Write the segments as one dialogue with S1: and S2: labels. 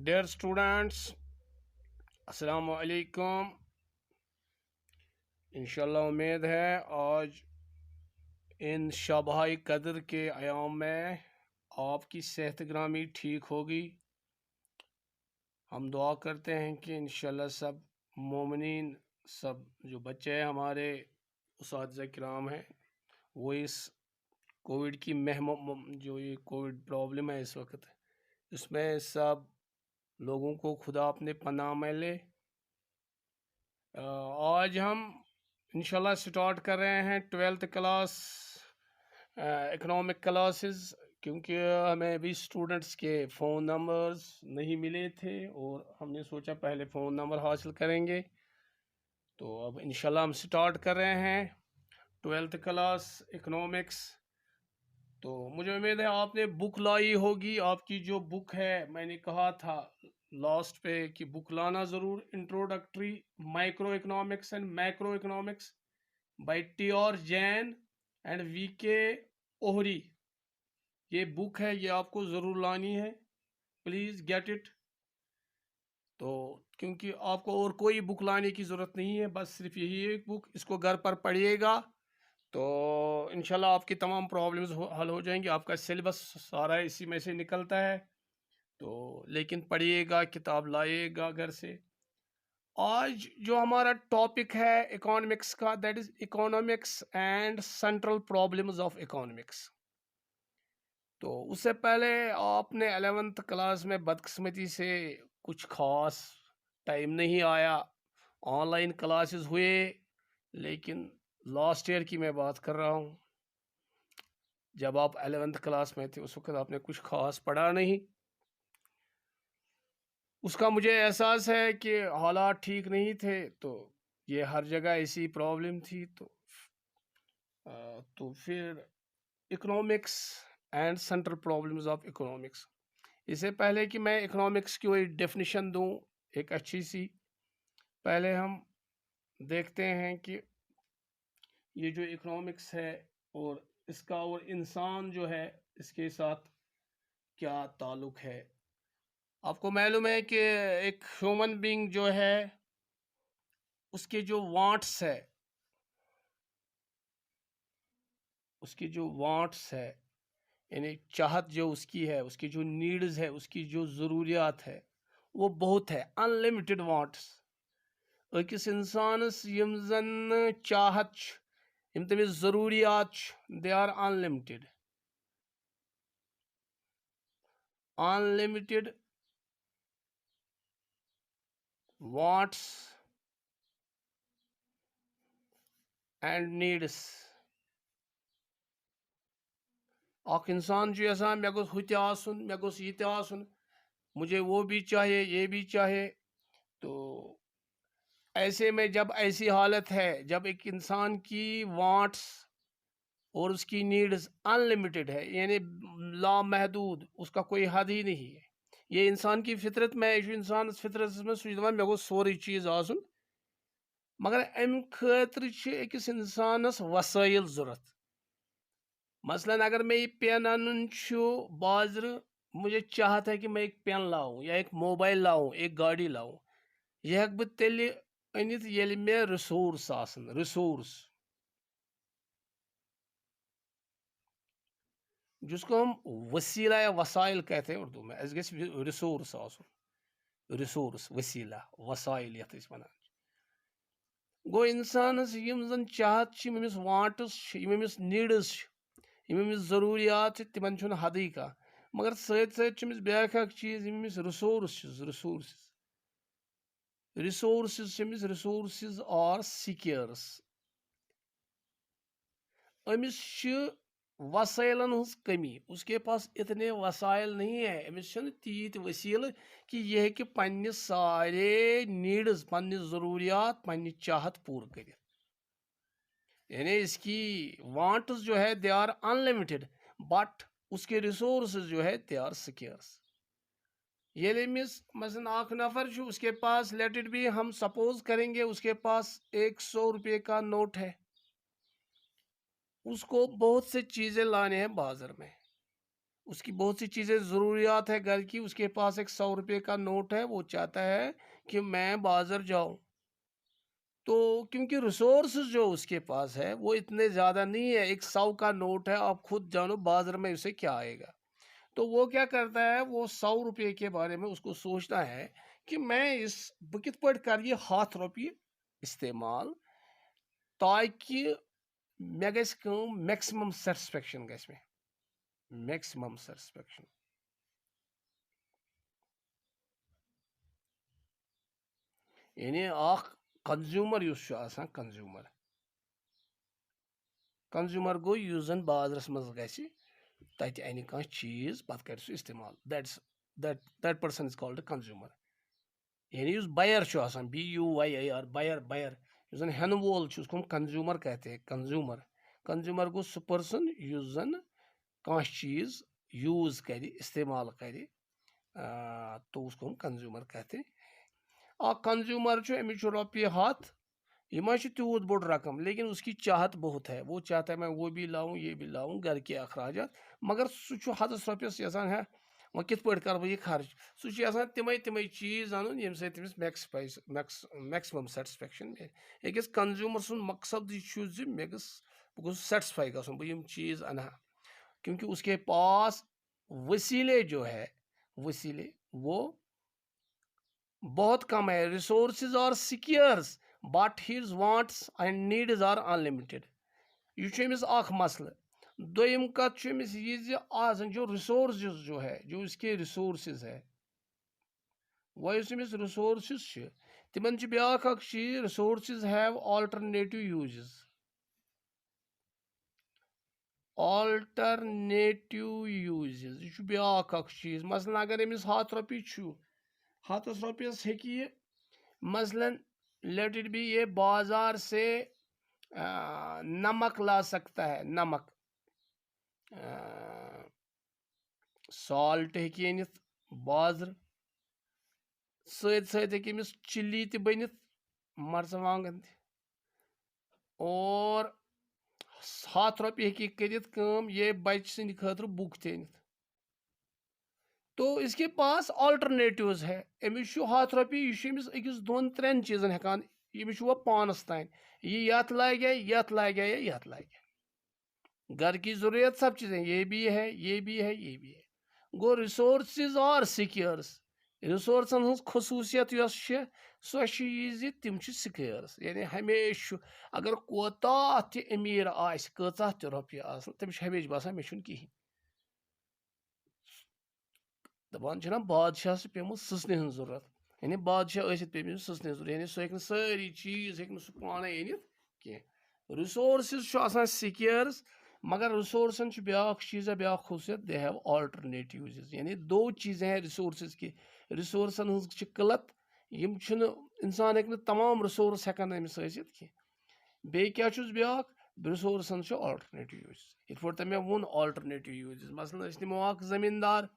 S1: Dear students, अस्सलाम वालेकुम। इंशाल्लाह उम्मीद है आज इन शब-ए कद्र के अयाम में आपकी सेहत ग्रामी ठीक होगी। हम दुआ करते हैं कि इंशाल्लाह सब मोमिनीन, सब जो बच्चे हैं हमारे उस्ताद किराम हैं, वो इस कोविड की जो ये कोविड प्रॉब्लम है इस वक्त, इसमें सब लोगों को खुदा अपने पनाह में ले। आज हम इंशाल्लाह स्टार्ट कर रहे हैं 12th क्लास इकोनॉमिक क्लासेस, क्योंकि हमें अभी स्टूडेंट्स के फ़ोन नंबर्स नहीं मिले थे और हमने सोचा पहले फ़ोन नंबर हासिल करेंगे। तो अब इंशाल्लाह हम स्टार्ट कर रहे हैं 12th क्लास इकोनॉमिक्स। तो मुझे उम्मीद है आपने बुक लाई होगी। आपकी जो बुक है, मैंने कहा था लास्ट पे कि बुक लाना ज़रूर। Introductory micro economics and macro economics by T R. Jain and V K. Ohri, ये बुक है, ये आपको ज़रूर लानी है। Please get it. तो क्योंकि आपको और कोई बुक लाने की ज़रूरत नहीं है, बस सिर्फ यही एक बुक, इसको घर पर पढ़िएगा तो इंशाल्लाह आपकी तमाम प्रॉब्लम्स हल हो जाएंगी। आपका सिलेबस सारा इसी में से निकलता है। तो लेकिन पढ़िएगा, किताब लाइएगा घर से। आज जो हमारा टॉपिक है इकोनॉमिक्स का, that is economics and central problems of economics. तो उससे पहले आपने 11th क्लास में बदकिस्मती से कुछ खास टाइम नहीं आया, ऑनलाइन क्लासेस हुए, लेकिन लास्ट ईयर की मैं बात कर रहा हूँ। जब आप 11th क्लास में थे उस वक्त आपने कुछ खास पढ़ा नहीं। उसका मुझे एहसास है कि हालात ठीक नहीं थे, तो ये हर जगह ऐसी प्रॉब्लम थी। तो फिर economics and central problems of economics. इससे पहले कि मैं इकोनॉमिक्स की कोई डेफिनेशन दूं एक अच्छी सी, पहले हम देखते हैं कि ये जो इकोनॉमिक्स है और इसका और इंसान जो है इसके साथ क्या ताल्लुक है। आपको मालूम है कि एक ह्यूमन बीइंग जो है, उसके जो वांट्स है, उसकी जो वांट्स है यानी चाहत जो उसकी है, उसकी जो नीड्स है, उसकी जो ज़रूरियात है, वो बहुत है, अनलिमिटेड वांट्स। अकिस इंसानस यम जन चाहत यम तमिस ज़रूरियात they are unlimited. Unlimited wants and needs. अख इंसान यसान मे गोस हुत आसुन, मे गोस ये आसुन, मुझे वो भी चाहिए, ये भी चाहिए। तो ऐसे में जब ऐसी हालत है, जब एक इंसान की वांट्स और उसकी नीड्स अनलिमिटेड है, यानी लामहदूद, उसका कोई हद ही नहीं है, ये इंसान की फितरत में, इंसान फितरत में सुन मे गो सोरी चीज़ आसुन, मगर अम खतर अकिस इंसानस वसाइल जरूरत। मसलन अगर मैं ये पेन अन बाजर, मुझे चाहत है कि मैं एक पेन लाऊं या एक मोबाइल लाऊं, एक गाड़ी लाऊं, यह हेक बह तेल अनित येल मे रिसोर्स आसन। रिसोर्स जिसको हम वसीला या वसाइल कहते हैं उर्दू में, अस गो रिसोर्स आसन। रिसोर्स, वसीला, वसाइल यथ वनान गो इंसानस यम जन चाहत यमिस वांट्स, यमिस नीड्स, यमिस ज़रूरियात, तिमन छुन हदई का। मगर सत सत ब्याख चीज यमिस रिसोर्स। Resource are scarce. अमिस वसाइलन हज कमी, उसके पास इतने वसाइल नहीं है, अमिस तीत वसील कि यह कि पन्ने सारे नीड्स, पन्ने ज़रूरियात, पन्ने चाहत पूर कर। यानी इसकी वांट्स जो है दे आर अनलिमिटेड, बट उसके रिसोर्सेज जो है दे आर सिक्योर्स। ये अमिस मसलन आख नफर उसके पास, लेट इट बी, हम सपोज करेंगे उसके पास 100 रुपये का नोट है, उसको बहुत से चीज़ें लाने हैं बाजार में, उसकी बहुत सी चीज़ें ज़रूरियात है घर की, उसके पास एक 100 रुपये का नोट है, वो चाहता है कि मैं बाज़ार जाऊं। तो क्योंकि रिसोर्स जो उसके पास है वो इतने ज़्यादा नहीं है, एक 100 का नोट है, आप खुद जानो बाज़ार में उसे क्या आएगा। तो वो क्या करता है, वो 100 रुपये के बारे में उसको सोचना है कि मैं इस बह कित पट कर ये 100 रुपये इस्तेमाल, ताकि मे गि मैक्सिमम सेटिस्फेक्शन गि मे, मैक्सिमम सेटिस्फेक्शन। यानी कंज्यूमर कंज्यूमर, कंज्यूमर गो युस जन बाजरस मज गि तत अन कह चीज पत कर सह इस्तेमाल, that person is called consumer. यानी उस बायर BUYER, बायर, बायर जन हेन वोल उसको कंज्यूमर कहते हैं, कंज्यूमर। कंज्यूमर गो सह पर्सन युस जन कह चीज यूज कर, इस्तेमाल कर, तो उसको हम कंज्यूमर कहते हैं। कंज्यूमर अमिस रुपये 100, ये मा तूत बोड़ रकम, लेकिन उसकी चाहत बहुत है, वो चाहता है मैं वो भी लाऊं ये भी लाऊं, घर के अखराजात, मगर सह 100 रुपयस यसान है वह कित पट कर ये खर्च। सह तिमे तिमे चीज अन यम तमिस मैक्सिमम सेटिस्फेक्शन मिले। अकिस कंज्यूमर सुन मकसद मे गो सेटिस्फाई गन, बह चीज अना, क्योंकि उसके पास वसीले जो है, वसीले वो बहुत कम है, resources are scarce but his wants and needs are unlimited. यह मसल। दोम कत ये जो रिसोर्सेज जो है, जो इसके रिसोर्सेज है, वह रिसोर्सेज तिमन ब्या चीज, resources have alternative uses, alternative uses यह ब्या चीज। मसलन अगर अमिस 100 रुपये 100 रुपयस हे मसलन लेट इट बी ये बाजार से नमक ला सकता है, नमक, सॉल्ट हेकि अनित बाजार, समिस चिल्ली त बनित, मर्चवांगन त, और 100 रुपये हेकि करित ये बच सद खतर बुक त अनित। तो इसके पास ऑल्टरनेटिव्स है, अमिस 100 रुपये, यह अकिस 2-3 चीजन हेकान, यमिस वह पानस तान, यह यत लागे, यत लागे या यत लागे, घर की जरूरत सब चीजें, ये भी है ये भी है ये भी है। गो रिसोर्सेज आर सिक्योर्स, रिसोर्सन हज खसूसियत सो तम सिक्योर्स, यानी हमेशा अगर कोता त अमीर कचा त रुपये तमिस हमेशा बसान मे कहें, दपान बादशाह पेमुत ससने हज जरूरत, यानी बादशाह पे ससने जरूरत, यानी सह सारी चीज सह पाने अनित कह। रिसोर्सेज सिक्योर्स, मगर रिसोर्सन ब्या चीज़ है, ब्या खूसियत, दे हैव ऑल्टरनेटिव यूजेस। यानी दो चीज़ें हैं रिसोर्सेज की, रिसोर्सन हज किल्लत, यम इंसान हेक तमाम रिसोर्स हेकान अमिस कह। बे क्या ब्या रिसोर्सन ऑल्टरनेटिव यूजेस, इत पे मे वोन ऑल्टरनेटिव यूजेस। मसलन नमो जमींदार,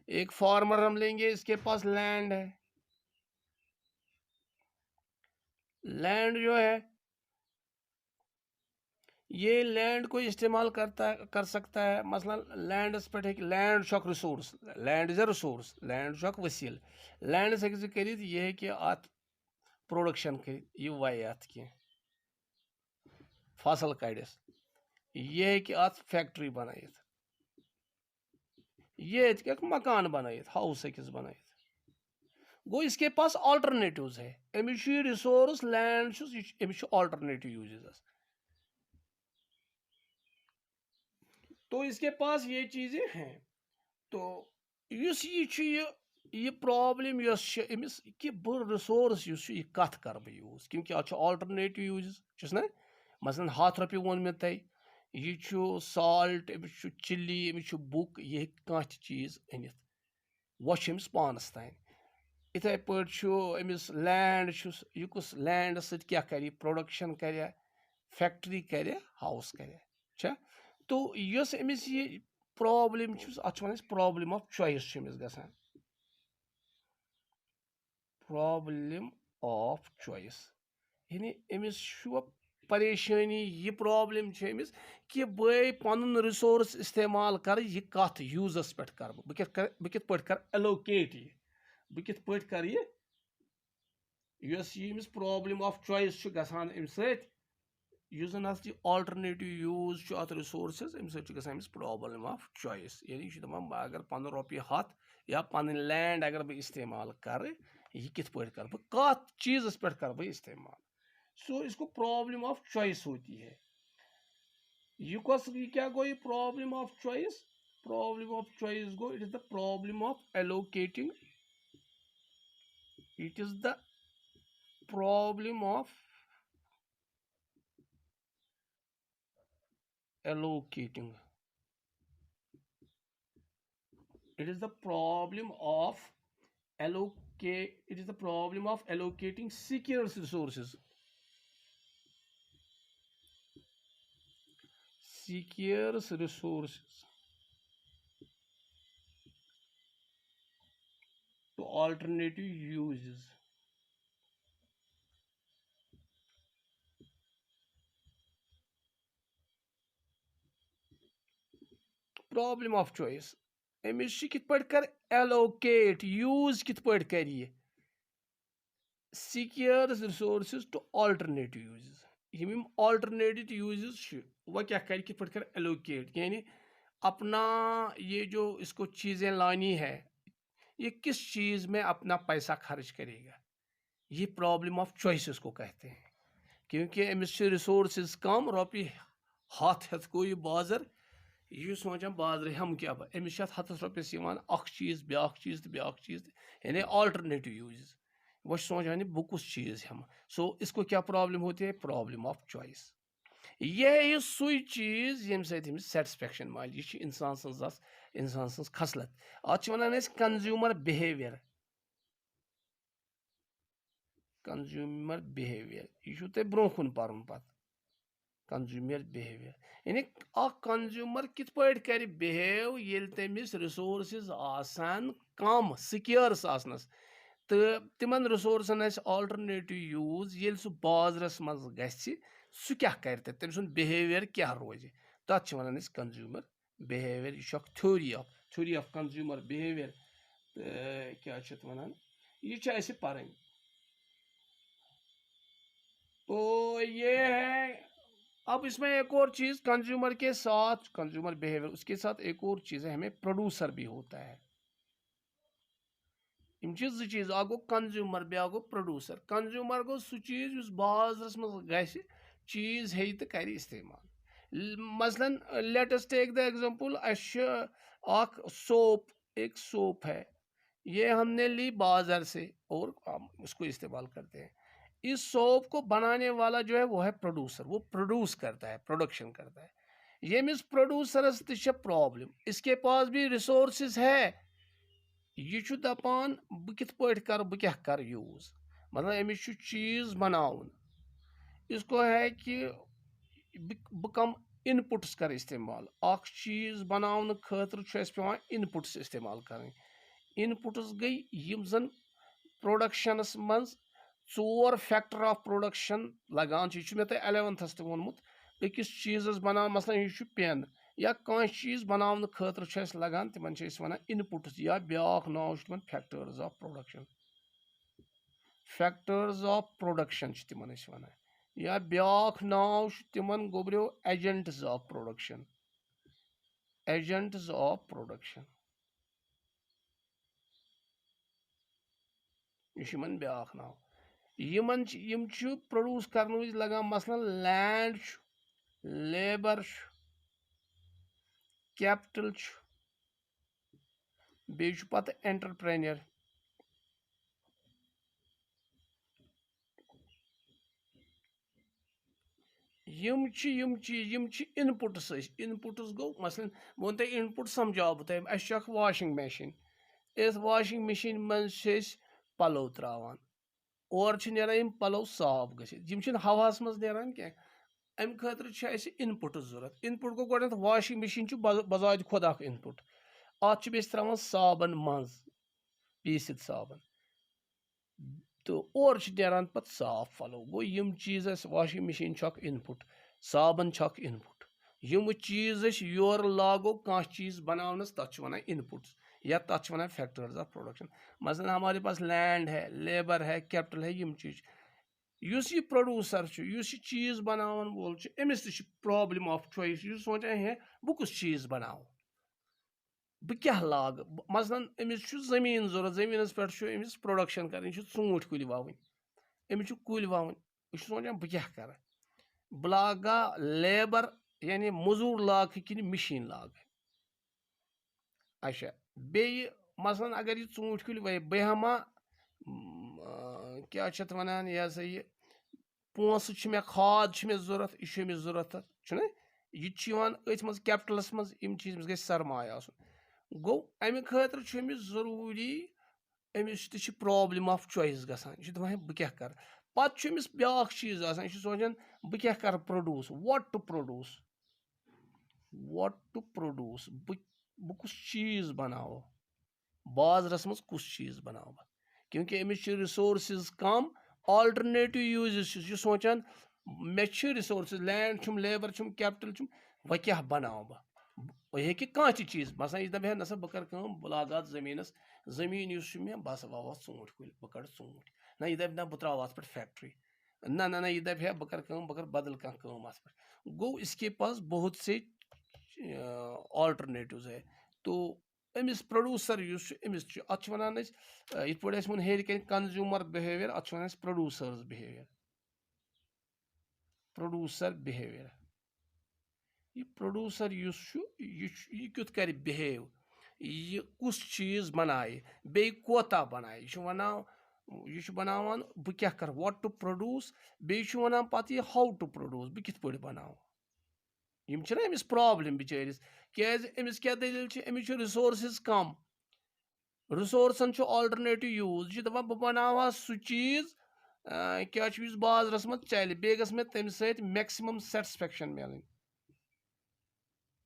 S1: एक फार्मर हम लेंगे, इसके पास लैंड है, लैंड जो है ये लैंड को इस्तेमाल कर सकता है। मसलन लैंड पे land resource, land is a resource, land वसील, लैंड कर ये कि अत प्रोडक्शन कर वाय अत कह फसल कड़स, ये कि अत फैक्ट्री बनाइत, ये मकान बनाइत, हाउस बनाइत। गो इसके पास ऑल्टरनेटिव्स है, Amish resource land Amish alternative uses. तो इसके पास ये चीजें हैं। तो ये प्रॉब्लम अमिस कि बह रिसोर्स यह कत कर बह यूज, क्योंकि अत ऑल्टरनेटिव यूजेस ना। मसलन 100 रुपये वोन मे तय, यह salt, Amish chilli, Amish book, यह कह चीज अनित, वह अमिस पानस तान। इथे पे अमिस लैंड, यह कुस लैंड सत क्या कर, प्रोडक्शन कर, फैक्ट्री कर, हाउस कर। तो यस अमिस ये प्रॉब्लम अत प्रॉब्लम ऑफ चॉइस गसान, प्रॉब्लम ऑफ चॉइस, यानी अमिस परेशानी ये प्रॉब्लम अमिस कि बे पन रिसोर्स इस्तेमाल कर यह कत यूजस पे कर बह कित कर एलोकेट यह बह कित कर यह प्रॉब्लम ऑफ चॉइस गसान अम सन ऑल्टरनेटिव यूज अत रिसोर्सेस अम समिस प्रॉब्लम ऑफ चॉइस यानी दपान बह अगर पन रुपये हथ या पन लैंड अगर बह इस्तेमाल कर यह कित कर बह कत चीज़ पे कर बह इस्तेमाल सो इसको प्रॉब्लम ऑफ चॉइस होती है ये क्या गो ये प्रॉब्लम ऑफ चॉइस गो it is the problem of allocating it is the problem of allocating it is the problem of allocating scarce resources to alternative uses. Problem of choice. Amish कित कर allocate use कित कर ये scarce resources to alternative uses. Yama alternative uses वह क्या कर कित कर allocate यानी अपना ये जो इसको चीज़ें लानी है ये किस चीज़ में अपना पैसा खर्च करेगा ये प्रॉब्लम ऑफ चॉइसेस को कहते हैं क्योंकि अमिस रिसोर्सेज कम रुपये हथ हथ गो ये बाजार यह सोचान बाजार हम क्या अमिस हथस रुपयस चीज़ ब्या चीज़ तो ब्या चीज़ यानी ऑल्टरनेटिव यूज वह सोचान बह कुछ चीज़ हम सो इसको क्या प्रॉब्लम होती है प्रॉब्लम ऑफ चॉइस यह सु चीज़ यम सेटिस्फेक्शन माल यह इंसान सज खसलत अत वन कंज्यूमर बिहेवियर यह तुम ब्रो कुन पर्न पत कंज्यूमर बिहेवियर यानी कंज्यूमर कित कर बिहेव ये तमिस रिसोर्सेज आसान कम स्केर्स आसनस तो तिमन रिसोर्सन ऑल्टरनेटिव यूज ये सह बाजरस मज गि सह क्या कर तम सुन बिहेवियर क्या रोज तथ वन कंज्यूमर बिहेवियर यह थ्योरी ऑफ कंज्यूमर बिहेवियर क्या वन यह पढ़ तो ये है अब इसमें एक और चीज़ कंज्यूमर के साथ कंज्यूमर बिहेवियर उसके साथ एक और चीज़ है हमें प्रोड्यूसर भी होता है इन चीज़ गो कंज्यूमर ब्या गो प्रोड्यूसर कंज्यूमर गो सह चीज़ बाजारस मज ग चीज़ हे तो कर इस्तेमाल मसलन let us take the example एक सोप है ये हमने ली बाजार से और हम उसको इस्तेमाल करते हैं इस सोप को बनाने वाला जो है वो है प्रोड्यूसर वो प्रोड्यूस करता है प्रोडक्शन करता है ये मिस प्रोड्यूसरस तो प्रॉब्लम इसके पास भी रिसोर्सेज है यह दपान बह कित कर बह क्या कर यूज मतलब अमिस चीज़ बनाउन इसको है कि बह कम इनपुट्स कर इस्तेमाल चीज़ बनाने खतर पे इनपुट्स इस्तेमाल कर इनपुट्स गई यम जन प्रोडक्शनस मज 4 फैक्टर ऑफ प्रोडक्शन लगान मे तुम 11th तक वोनमुत अकिस चीज़ बना मसलन यह पेन या कह चीज़ बनाने खतर लगान तिमन वन इनपुट्स या ब्याक नाव तिमन फैक्टर्स ऑफ प्रोडक्शन तिमन वन या ब्याक नाव तिमन गोब्रो एजेंट्स ऑफ प्रोडक्शन यह ब्याक नाव यम प्रोड्यूस करने विज लगान मसलन लैंड लेबर कैपिटल बे पत एंटरप्रेन्योर यम इनपुट्स गो मसलन वो तुम इनपुट समझाओ बह तुम वाशिंग मशीन इस वाशिंग मशीन मज पलो त्रावान और नेरान पलो साफ गम हवास मज नेरान क्या अम खतर इनपुट जरूरत इनपुट गो गोड वाशिंग मशीन बजात खुद इनपुट अत त्रावान साबन मज पीसित साबन तो और नेरान पत साफ फलो गो यम चीज वाशिंग मशीन इनपुट साबन इनपुट यम चीज योर लागो कह चीज बनावनस तथ वन इनपुट्स या तथ वन फैक्टर्स ऑफ प्रोडक्शन मसलन हमारे पास लैंड है लेबर है कैपिटल है यम चीज युस ये प्रोड्यूसर युस ये चीज बनावन वोल अमिस तह प्रॉब्लम ऑफ चॉइस यह सोचान है बह कुछ चीज बनाओ बह क्या लाग मसलन अमिस जमीन जरूरत जमीनस पे अमिस प्रोडक्शन कर ूंठ कुल वावन अमिस कुल वावन यह सोचान बह क्या कर बह लागा लेबर यानी मजूर लाग कि मशीन लाग अच्छा बे मसलन अगर यह ूंठ कुल वे बह हमा क्या वन यह सा यह पोस मे खाद मे जरूरत यह अमिस जरूरत यह अथ मज कैपिटलस मज चीज ग सरमाया गो अमि खतर अमिस जरूरी अमिस तह प्रॉब्लम ऑफ चॉइस गसान दपान बह क्या कर पत अमिस ब्या चीज आसान सोचान बह क्या कर प्रोड्यूस व्हाट टू प्रोड्यूस बह कुछ चीज बनाओ बाजरस मज कुछ चीज बनाओ क्योंकि अमिस रिसोर्सेज कम ऑल्टरनेटिव यूजेस यह सोचान मे रिसोर्सेज लैंड लेबर कैपिटल वह क्या बनाओ वह हे कह चीज बस यह दप नसा बह कर बह लाग जमीनस जमीन मे बस वह ूंठ कुल बह कड़ ूंठ ना यह दप ना बह त्रा अत पे फैक्ट्री ना ना ना यह दप बह कर बदल कह अत पे गो इसके पास बहुत से ऑल्टरनेटिव्स है तो अमिस प्रोड्यूसर अमिस अत वन इत पे वो हेर कन कंज्यूमर बिहेवियर अत वन प्रोड्यूसर्स बिहेवियर यह प्रोड्यूसर यह क्युत कर बिहेव यह कुछ चीज बनाए बे कोता बनाए यह बनावान बह क्या कर व्हाट टू प्रोड्यूस बे वन पत यह हाउ टू प्रोड्यूस बह कित पे बनाओ यम अमिस प्रॉब्लम बिचारिस क्या अमिस क्या दलील अमिस रिसोर्सेज कम रिसोर्सन ऑल्टरनेटिव यूज यह दपान बह बनावा सह चीज क्या बाजरस मज चल बे गस मे तम सत मैक्सिमम सेटिस्फेक्शन मिलन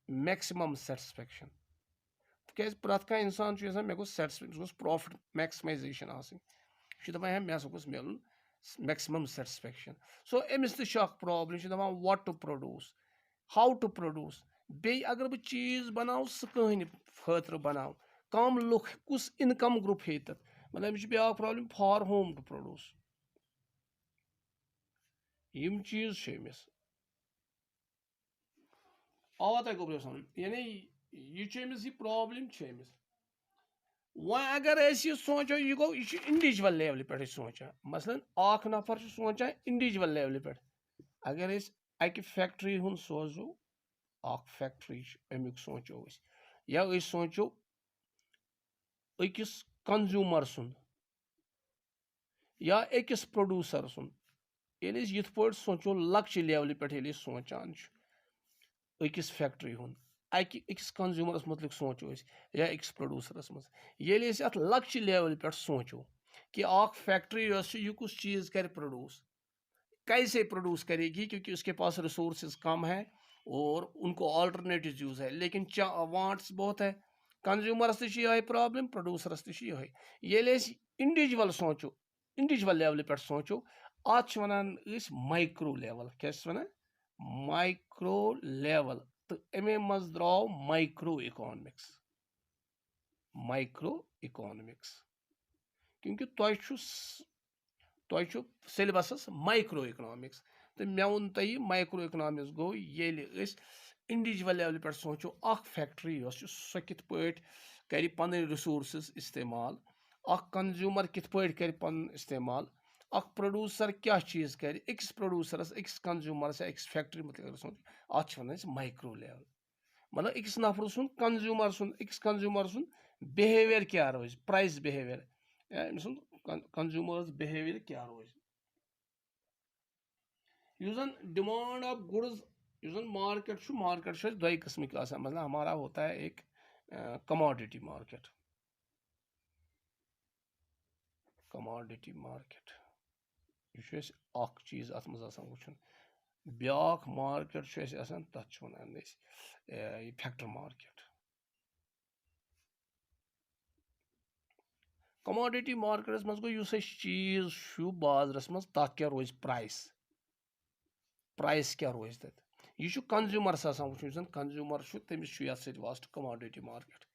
S1: मैक्सिमम सेटिस्फेक्शन क्या प्रत कह इंसान मे गो प्रॉफिट मैक्सिमाइजेशन दपान है मे हसा गोस मिलन मैक्सिमम सेटिस्फेक्शन सो अमिस तह प्रॉब्लम दपान what to produce how to produce बे अगर बह चीज बनाओ सह कहन खतर बनाओ कम लुक कुस इनकम ग्रुप हे तथ मतलब अमिस ब्या problem for whom to produce यम चीज अमिस आवा तक गोबर समझ यानी यह अमिस यह प्रॉब्लम अमिस वह अगर यह सोचो यह गो यह इंडिविजुअल लेवल पे सोचा मसलन अख नफर सोचा इंडिविजुअल लेवल पे अगर अकि फैक्ट्री हूं सोजो फैक्ट्री अमुक सोचो या सोचो अकिस कंज्यूमर सुन या अकिस प्रोड्यूसर सुन यथ पे सोचो लक्ष्य लेवल पे सोचान अकिस फैक्ट्री हूं अकिस कंज्यूमरस मुतलिक सोचो या अकिस प्रोड्यूसरस मज ये अत लक्ष्य लेवल पे सोचो कि फैक्ट्री यह कुछ चीज कर प्रोड्यूस कैसे प्रोड्यूस करेगी क्योंकि उसके पास रिसोर्सेज कम है और उनको ऑल्टरनेटिव यूज है लेकिन वांट्स बहुत है कंज्यूमरस तह प्रॉब्लम प्रोड्यूसरस तह ये इंडिविजुअल सोचो इंडिविजुअल लेवल पे सोचो अत वन माइक्रो लेवल क्या वन माइक्रो लेवल तो अमे मज द्राव माइक्रो इकोनॉमिक्स क्योंकि तुम सिलेबस माइक्रो इकोनॉमिक्स तो मे वो तुम माइक्रो इकोनॉमिक्स गो ये इंडिविजुअल लेवल पे सोचो फैक्ट्री सो कित पे कर पन रिसोर्सेज इस्तेमाल कंज्यूमर कित पे कर पन इस्तेमाल प्रोड्यूसर क्या चीज कर अकिस प्रोड्यूसरस अकिस कंज्यूमरस अकिस फैक्ट्री मतलब सोच अत वन माइक्रो लेवल मतलब अकिस नफर सुन कंज्यूमर सुन अकिस कंज्यूमर सुन बिहेवियर क्या रोज प्राइस बिहेवियर कंज्यूमर्स बिहेवियर क्या रोज डिमांड ऑफ गुड्स मार्केट दो किस्म के मतलब हमारा होता है एक कमोडिटी मार्केट यह चीज अत मज वुचन ब्या मार्केट तथ one factor market commodity markets मज गो युस चीज बाजारस मज तथ क्या रोज प्राइस क्या रोज तथ यह कंज्यूमरस आसान वुचन यस कंज्यूमर तमिस यथ सत वास्ट कमोडिटी मार्केट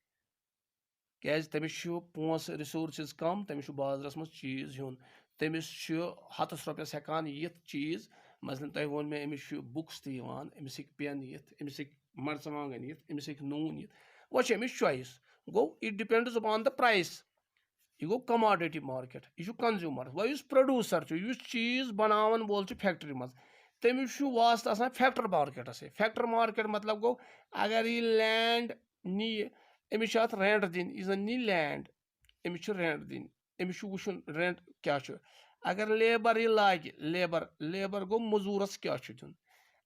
S1: क्या तमिस पोस रिसोर्सेज कम तमिस बाजारस मज चीज हेन तमिस हथस रुपयस हेकान यिथ चीज मसलन तह वोन मे अमिस बुक्स तवान अमिस पेन यिथ अमिस मरचवांगन यिथ अमिस नून यिथ वह अमिस चॉइस गो it depends upon the price यह गो कमोडिटी मार्केट यह कंज्यूमर वह प्रोड्यूसर चीज बनावन वोल फैक्ट्री मज तमिस वास्त आसान फैक्टर मार्केटस फैक्टर मार्केट मतलब गो अगर यह लैंड नी अमिस रेंट दिन यह जन नी लैंड अमिस रेंट दिन अमिस वुचन रेंट क्या अगर लेबर यह लागे लेबर गो मजूरस क्या दिन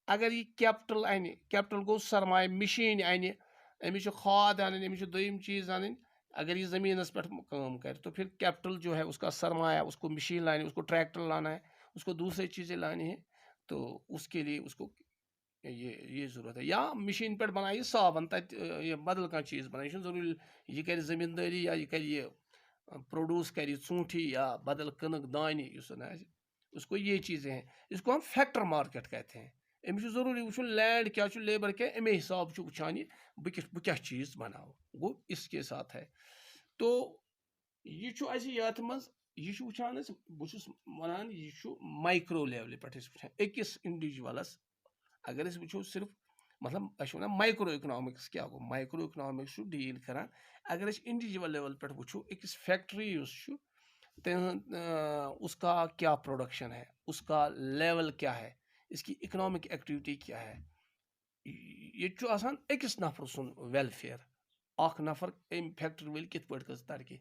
S1: अगर यह कैपिटल अन कैपिटल गो सरमाय मशीन अन अमिस खाद अन अमिस दोयम चीज अन अगर ये ज़मीनस पे काम करे तो फिर कैपिटल जो है उसका सरमाया उसको मशीन लानी उसको ट्रैक्टर लाना है उसको दूसरी चीज़ें लानी है तो उसके लिए उसको ये ज़रूरत है या मशीन पे बनाई सावन तक ये बदल का चीज़ बनाई ज़रूरी यह कर ज़मींदारी या यह कर ये प्रोड्यूस कर ऊँठी या बदल कनक दानी उसको ये चीज़ें हैं इसको हम फैक्टर मार्केट कहते हैं अमिस ज़रूरी वो लैंड क्या लेबर क्या अमे हिसाब वुचान बह क्या चीज़ बनाओ गो इसके साथ है तो यह मज यह वुचान बहुत वन यह माइक्रो लेवल पे वुचान अकिस इंडिविजुअलस अगर वो सिर्फ मतलब वन माइक्रो इकनॉमिक्स क्या गो माइक्रो इकनॉमिक्स डील करान अगर इंडिविजुअल लेवल पे वो अकिस फैक्ट्री उसका क्या प्रोडक्शन है उसका लेवल क्या है इसकी इकनॉमिक एक्टिविटी क्या है ये आसान अकिस नफर सुन वेलफेयर अख नफर अम फैक्ट्री वाल कित पट कर तरक्की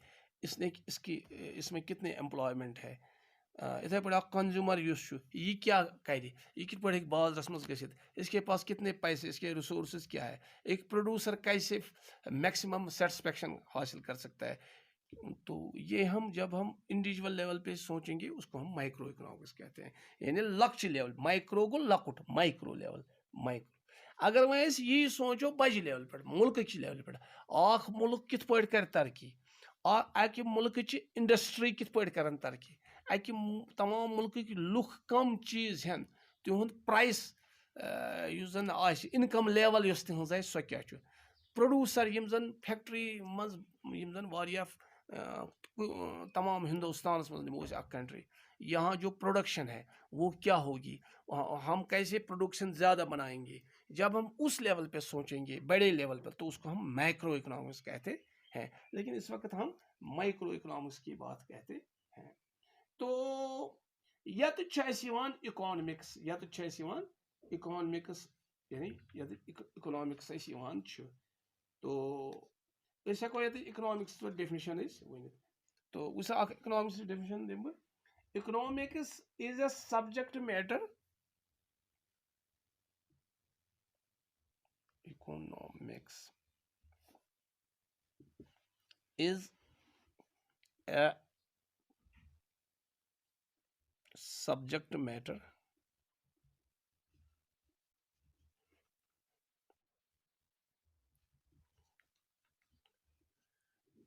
S1: इसमें कितने एम्प्लॉयमेंट है इथे पे कंज्यूमर यह क्या कर यह कित पे बाजारस मज गसित इसके पास कितने पैसे इसके रिसोर्सेज क्या है एक प्रोड्यूसर कैसे मैक्सिमम सेटिस्फेक्शन हासिल कर सकता है तो ये हम जब हम इंडिविजुअल लेवल पे सोचेंगे उसको हम माइक्रो इकोनॉमिक्स कहते हैं यानी लक्ष्य लेवल माइक्रो गो लकुट माइक्रो लेवल माइक्रो अगर वह यही सोचो बज लेवल पे मुल्क की लेवल पे अख मुल्क कित पे कर तरक्की अकि मुल्क इंडस्ट्री कित पे कर तरक्की अकि तमाम मुल्क लुख कम चीज हेन तिहुंद प्राइस जन इनकम लेवल तिहज सो क्या प्रोड्यूसर यम जन फैक्ट्री मज यम जन वारिया तमाम हिंदुस्तान में नमो कंट्री यहाँ जो प्रोडक्शन है वो क्या होगी हम कैसे प्रोडक्शन ज़्यादा बनाएंगे जब हम उस लेवल पे सोचेंगे बड़े लेवल पर तो उसको हम माइक्रो इकोनॉमिक्स कहते हैं लेकिन इस वक्त हम माइक्रो इकोनॉमिक्स की बात कहते हैं तो यत इकोनॉमिक्स इकोनॉमिक्स यानी इकोनॉमिक्स तो अस हेको ये इकोनॉमिक्स डेफिनेशन वन तो वह इकोनॉमिक्स डेफिनेशन दिम economics is a subject matter economics is a subject matter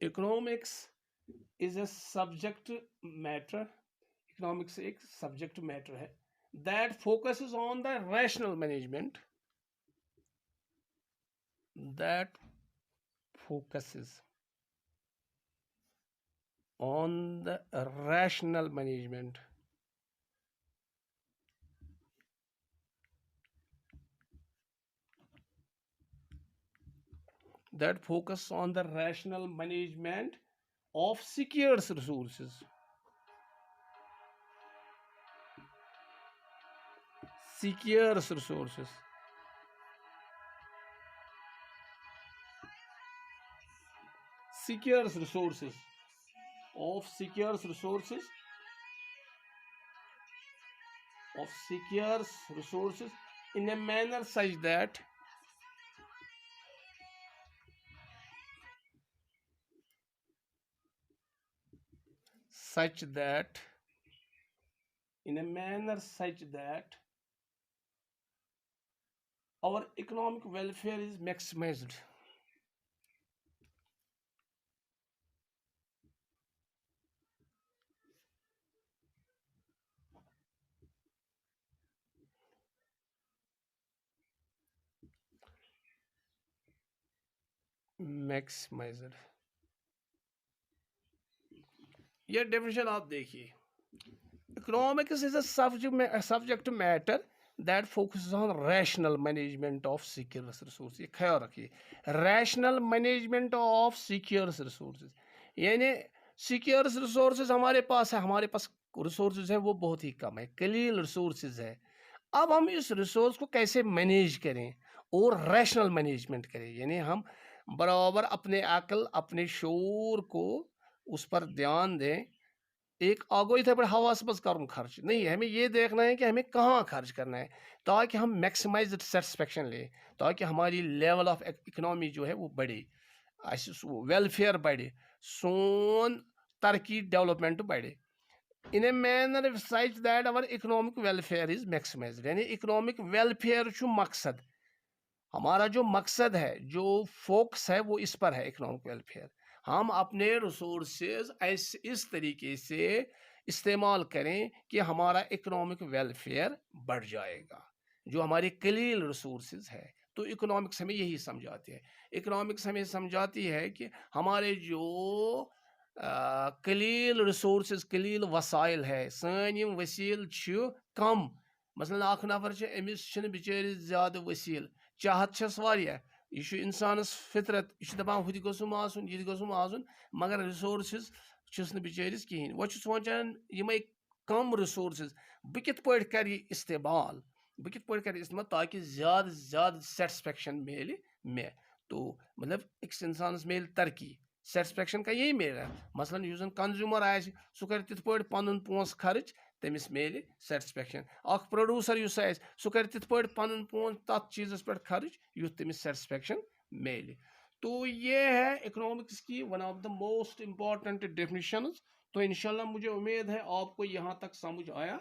S1: economics is a subject matter economics एक subject matter है that focuses on the rational management that focuses on the rational management that focus on the rational management of scarce resources scarce resources scarce resources of scarce resources of scarce resources in a manner such that in a manner such that our economic welfare is maximized maximiser, ये definition आप देखिए, economics is a subject matter that focuses on rational management of secures resource. ये ख्याल रखिए, rational management of secures resources, यानी secures resources हमारे पास है, हमारे पास रिसोर्सेज है वो बहुत ही कम है, कलील रिसोर्सेज है। अब हम इस रिसोर्स को कैसे मैनेज करें और रैशनल मैनेजमेंट करें, यानी हम बराबर अपने अकल अपने शूर को उस पर ध्यान दें। एक आगो इथे पे हवास मज कर खर्च नहीं, हमें ये देखना है कि हमें कहाँ खर्च करना है ताकि हम मैक्सिमाइज सेटिस्फेक्शन लें, ताकि हमारी लेवल ऑफ इकोनॉमी जो है वो बढ़े, वेलफेयर बढ़े, सोन तरक्की डेवलपमेंट बढ़े। In a manner such that our economic welfare is maximised, यानी इकोनॉमिक वेलफेयर मकसद, हमारा जो मकसद है जो फोकस है वो इस पर है, इकोनॉमिक वेलफेयर। हम अपने रिसोर्सेज ऐसे इस तरीके से इस्तेमाल करें कि हमारा इकोनॉमिक वेलफेयर बढ़ जाएगा, जो हमारी कलील रिसोर्सेज है। तो इकोनॉमिक्स हमें यही समझाती है, इकोनॉमिक्स हमें समझाती है कि हमारे जो कलील रिसोर्सेज कलील वसाइल है, सन यम वसील कम, मसलन अख नफर अमिस बिचारिस ज़्यादा वसील, चाहत छस वारिया, यह इंसानस फितरत, यह दपान हुत गोसुम आसुन यह गोसुम आसुन, मगर रिसोर्सेज छस न बिचारिस कहीं। वह सोचान यम कम रिसोर्सेज बह कित पट कर इस्तेमाल, बह कित पट कर इस्तेमाल ताकि ज़्यादा ज़्यादा सेटिस्फेक्शन मिले मे। तो मतलब एक इंसानस मिले तरक्की, सेटिस्फेक्शन का यही मिले। मसलन युस जन कंज्यूमर आए सह कर तिथ पट पन पोस खर्च, तमिस मिले सेटिस्फेक्शन। अख प्रोड्यूसर युस आए सह कर तिथ पट पन पोस तथ चीज़स पे खर्च युथ तमिस सेटिस्फेक्शन मिले। तो ये है इकोनॉमिक्स की one of the most important definitions. तो इंशाल्लाह मुझे उम्मीद है आपको यहाँ तक समझ आया।